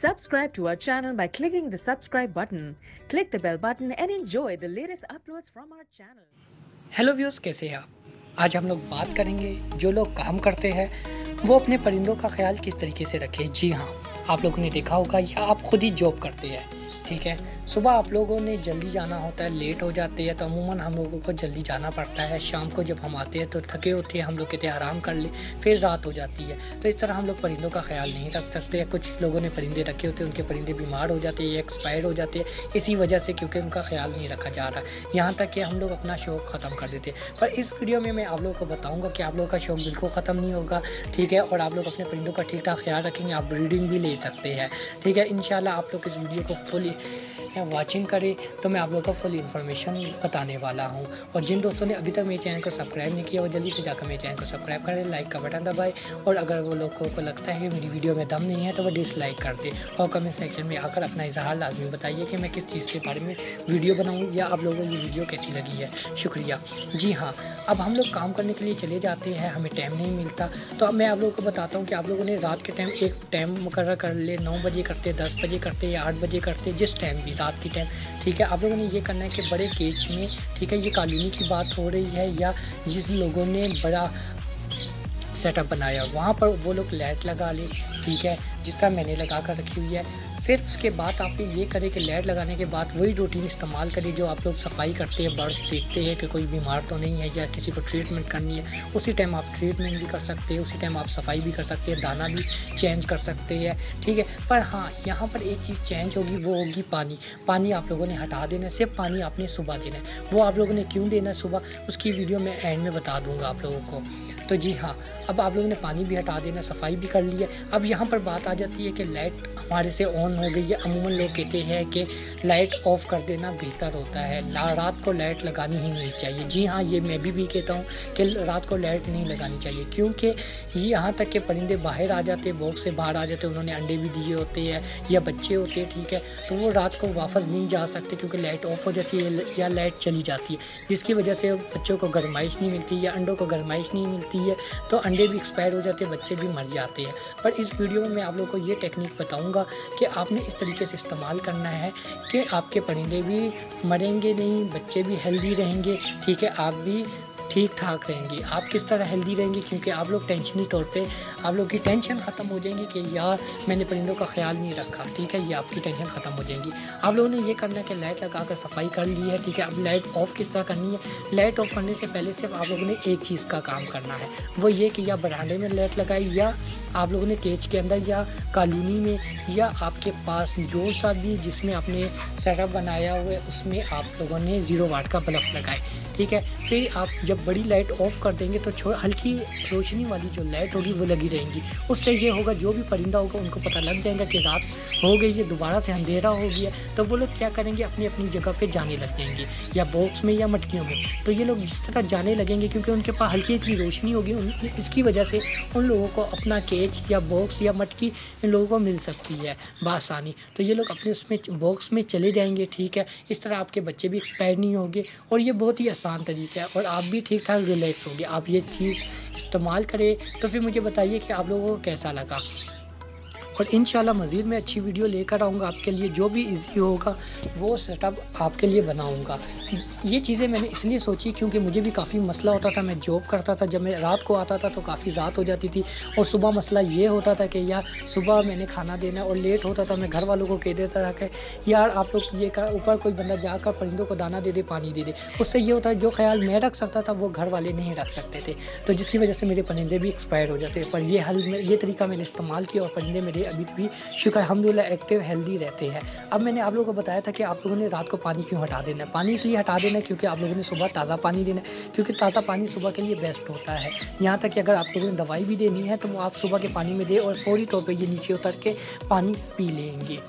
Subscribe to our channel by clicking the subscribe button. Click the bell button and enjoy the latest uploads from our channel. Hello viewers, कैसे हैं आप? आज हम लोग बात करेंगे जो लोग काम करते हैं वो अपने परिंदों का ख्याल किस तरीके से रखें। जी हाँ, आप लोगों ने देखा होगा या आप खुद ही जॉब करते हैं, ठीक है। सुबह आप लोगों ने जल्दी जाना होता है, लेट हो जाते हैं तो अमूमन हम लोगों को जल्दी जाना पड़ता है। शाम को जब हम आते हैं तो थके होते हैं, हम लोग कहते हैं आराम कर ले, फिर रात हो जाती है। तो इस तरह हम लोग परिंदों का ख्याल नहीं रख सकते हैं। कुछ लोगों ने परिंदे रखे होते हैं, उनके परिंदे बीमार हो जाते हैं या एक्सपायर हो जाते हैं इसी वजह से, क्योंकि उनका ख्याल नहीं रखा जा रहा। यहाँ तक कि हम लोग अपना शौक़ ख़त्म कर देते हैं। पर इस वीडियो में मैं आप लोगों को बताऊँगा कि आप लोगों का शौक़ बिल्कुल ख़त्म नहीं होगा, ठीक है। और आप लोग अपने परिंदों का ठीक ठाक ख्याल रखेंगे, आप ब्रीडिंग भी ले सकते हैं, ठीक है। इंशाल्लाह आप लोग इस वीडियो को फुल वॉचिंग करें तो मैं आप लोगों को फुल इन्फॉर्मेशन बताने वाला हूं। और जिन दोस्तों ने अभी तक मेरे चैनल को सब्सक्राइब नहीं किया वो जल्दी से जाकर मेरे चैनल को सब्सक्राइब करें, लाइक का बटन दबाएं। और अगर वो लोगों को लगता है कि मेरी वीडियो में दम नहीं है तो वो डिसलाइक कर दें। और कमेंट सेक्शन में आकर अपना इजहार लाजमी बताइए कि मैं किस चीज़ के बारे में वीडियो बनाऊँ या आप लोगों को ये वीडियो कैसी लगी है। शुक्रिया। जी हाँ, अब हम लोग काम करने के लिए चले जाते हैं, हमें टाइम नहीं मिलता। तो अब मैं आप लोगों को बताता हूँ कि आप लोगों ने रात के टाइम एक टाइम मुकर्रर कर ले, 9 बजे करते, 10 बजे करते या 8 बजे करते, जिस टाइम भी रात की टाइम, ठीक है। आप लोगों ने ये करना है कि बड़े केज में, ठीक है, ये कॉलोनी की बात हो रही है या जिस लोगों ने बड़ा सेटअप बनाया वहाँ पर वो लोग लाइट लगा ले, ठीक है, जिस तरह मैंने लगा कर रखी हुई है। फिर उसके बाद आप ये करें कि लाइट लगाने के बाद वही रूटीन इस्तेमाल करें जो आप लोग सफाई करते हैं, बर्ड्स देखते हैं कि कोई बीमार तो नहीं है या किसी को ट्रीटमेंट करनी है, उसी टाइम आप ट्रीटमेंट भी कर सकते हैं, उसी टाइम आप सफाई भी कर सकते हैं, दाना भी चेंज कर सकते हैं, ठीक है। पर हाँ, यहाँ पर एक चीज़ चेंज होगी, वो होगी पानी। पानी आप लोगों ने हटा देना है, सिर्फ पानी आपने सुबह देना है। वो आप लोगों ने क्यों देना है सुबह, उसकी वीडियो मैं एंड में बता दूँगा आप लोगों को। तो जी हाँ, अब आप लोगों ने पानी भी हटा देना, सफाई भी कर ली है। अब यहाँ पर बात आ जाती है कि लाइट हमारे से ऑन हो गई है। अमूमन लोग कहते हैं कि लाइट ऑफ़ कर देना बेहतर होता है, रात को लाइट लगानी ही नहीं चाहिए। जी हाँ, ये मैं भी कहता हूँ कि रात को लाइट नहीं लगानी चाहिए, क्योंकि ये यहाँ तक के परिंदे बाहर आ जाते हैं, बॉक्स से बाहर आ जाते हैं, उन्होंने अंडे भी दिए होते हैं या बच्चे होते हैं, ठीक है। तो वो रात को वापस नहीं जा सकते क्योंकि लाइट ऑफ हो जाती है या लाइट चली जाती है, जिसकी वजह से बच्चों को गर्माइश नहीं मिलती या अंडों को गर्माइश नहीं मिलती है, तो अंडे भी एक्सपायर हो जाते हैं, बच्चे भी मर जाते हैं। पर इस वीडियो में मैं आप लोगों को ये टेक्निक बताऊंगा कि आपने इस तरीके से इस्तेमाल करना है कि आपके परिंदे भी मरेंगे नहीं, बच्चे भी हेल्दी रहेंगे, ठीक है, आप भी ठीक ठाक रहेंगे। आप किस तरह हेल्दी रहेंगे, क्योंकि आप लोग टेंशनी तौर पे आप लोग की टेंशन ख़त्म हो जाएंगी कि यार मैंने परिंदों का ख्याल नहीं रखा, ठीक है। ये आपकी टेंशन ख़त्म हो जाएंगी। आप लोगों ने ये करना है कि लाइट लगा कर सफाई कर ली है, ठीक है। अब लाइट ऑफ़ किस तरह करनी है, लाइट ऑफ़ करने से पहले सिर्फ आप लोगों ने एक चीज़ का काम करना है, वो ये कि या बरामदे में लाइट लगाई या आप लोगों ने केज के अंदर या कॉलोनी में या आपके पास जो सा भी जिसमें आपने सेटअप बनाया हुआ है उसमें आप लोगों ने 0 वाट का बल्ब लगाए, ठीक है। फिर आप जब बड़ी लाइट ऑफ़ कर देंगे तो हल्की रोशनी वाली जो लाइट होगी वो लगी रहेंगी। उससे ये होगा जो भी परिंदा होगा उनको पता लग जाएगा कि रात हो गई है, दोबारा से अंधेरा हो गया, तो वो लोग क्या करेंगे, अपनी अपनी जगह पे जाने लग जाएंगे, या बॉक्स में या मटकियों में। तो ये लोग जिस तरह जाने लगेंगे क्योंकि उनके पास हल्की हल्की रोशनी होगी, इसकी वजह से उन लोगों को अपना केज या बॉक्स या मटकी इन लोगों को मिल सकती है बआसानी। तो ये लोग अपने उसमें बॉक्स में चले जाएंगे, ठीक है। इस तरह आपके बच्चे भी एक्सपायर नहीं होंगे और ये बहुत ही आसान तरीका है और आप भी ठीक ठाक रिलैक्स होंगे। आप ये चीज़ इस्तेमाल करें तो फिर मुझे बताइए कि आप लोगों को कैसा लगा। और इंशाल्लाह मज़ीद मैं अच्छी वीडियो लेकर आऊँगा आपके लिए, जो भी इजी होगा वो सेटअप आपके लिए बनाऊँगा। ये चीज़ें मैंने इसलिए सोची क्योंकि मुझे भी काफ़ी मसला होता था, मैं जॉब करता था, जब मैं रात को आता था तो काफ़ी रात हो जाती थी और सुबह मसला ये होता था कि यार सुबह मैंने खाना देना और लेट होता था। मैं घर वालों को कह देता था कि यार आप लोग ये कर, ऊपर कोई बंदा जाकर परिंदों को दाना दे दे, पानी दे दे। उससे ये होता है जो ख्याल मैं रख सकता था वो घर वाले नहीं रख सकते थे, तो जिसकी वजह से मेरे परिंदे भी एक्सपायर हो जाते। पर ये तरीका मैंने इस्तेमाल किया और परिंदे मेरे अभी भी शुक्र अल्हम्दुलिल्लाह एक्टिव हेल्दी रहते हैं। अब मैंने आप लोगों को बताया था कि आप लोगों ने रात को पानी क्यों हटा देना है। पानी इसलिए हटा देना है क्योंकि आप लोगों ने सुबह ताज़ा पानी देना है, क्योंकि ताज़ा पानी सुबह के लिए बेस्ट होता है। यहाँ तक कि अगर आप लोगों ने दवाई भी देनी है तो वो आप सुबह के पानी में दें और फौरी तौर पर ये नीचे उतर के पानी पी लेंगे।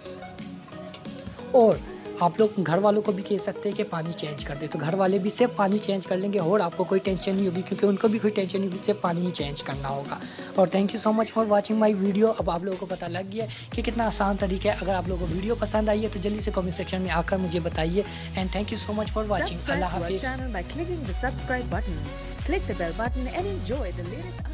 और आप लोग घर वालों को भी कह सकते हैं कि पानी चेंज कर दे, तो घर वाले भी सिर्फ पानी चेंज कर लेंगे और आपको कोई टेंशन नहीं होगी, क्योंकि उनको भी कोई टेंशन नहीं होगी, सिर्फ पानी ही चेंज करना होगा। और thank you so much for watching my video. अब आप लोगों को पता लग गया कि कितना आसान तरीका है। अगर आप लोगों को वीडियो पसंद आई है तो जल्दी से कमेंट सेक्शन में आकर मुझे बताइए। And thank you so much for watching. Allah हाफिज़। Subscribe to our channel by clicking the subscribe button. Click the bell button and enjoy the latest